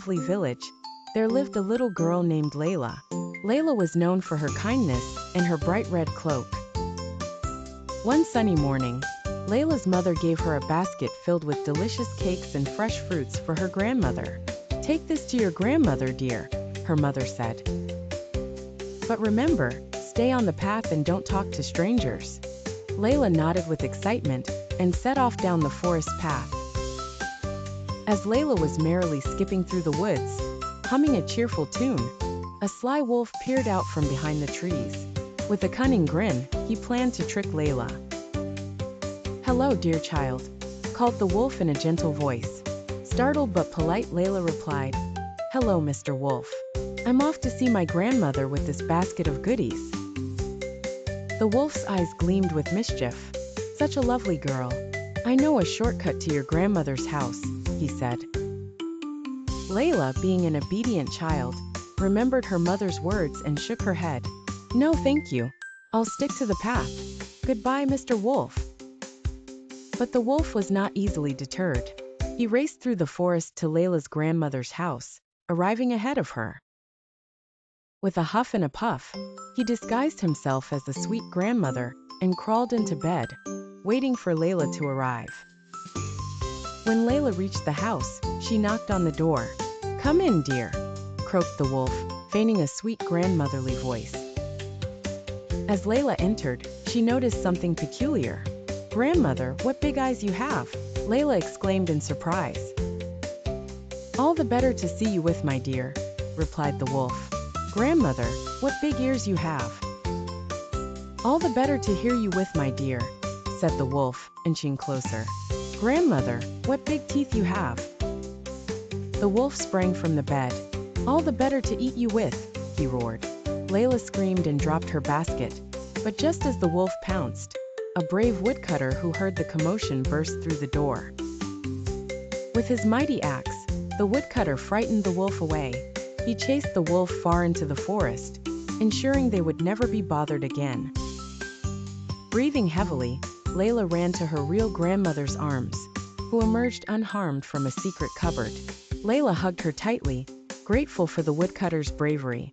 lovely village, there lived a little girl named Layla. Layla was known for her kindness and her bright red cloak. One sunny morning, Layla's mother gave her a basket filled with delicious cakes and fresh fruits for her grandmother. "Take this to your grandmother, dear," her mother said. "But remember, stay on the path and don't talk to strangers." Layla nodded with excitement and set off down the forest path. As Layla was merrily skipping through the woods, humming a cheerful tune, a sly wolf peered out from behind the trees. With a cunning grin, he planned to trick Layla. "Hello, dear child," called the wolf in a gentle voice. Startled but polite, Layla replied, "Hello, Mr. Wolf. I'm off to see my grandmother with this basket of goodies." The wolf's eyes gleamed with mischief. "Such a lovely girl. I know a shortcut to your grandmother's house," he said. Layla, being an obedient child, remembered her mother's words and shook her head. "No, thank you. I'll stick to the path. Goodbye, Mr. Wolf." But the wolf was not easily deterred. He raced through the forest to Layla's grandmother's house, arriving ahead of her. With a huff and a puff, he disguised himself as the sweet grandmother and crawled into bed, waiting for Layla to arrive. When Layla reached the house, she knocked on the door. "Come in, dear," croaked the wolf, feigning a sweet grandmotherly voice. As Layla entered, she noticed something peculiar. "Grandmother, what big eyes you have!" Layla exclaimed in surprise. "All the better to see you with, my dear," replied the wolf. "Grandmother, what big ears you have!" "All the better to hear you with, my dear," said the wolf, inching closer. "Grandmother, what big teeth you have!" The wolf sprang from the bed. "All the better to eat you with," he roared. Layla screamed and dropped her basket, but just as the wolf pounced, a brave woodcutter who heard the commotion burst through the door. With his mighty axe, the woodcutter frightened the wolf away. He chased the wolf far into the forest, ensuring they would never be bothered again. Breathing heavily, Layla ran to her real grandmother's arms, who emerged unharmed from a secret cupboard. Layla hugged her tightly, grateful for the woodcutter's bravery.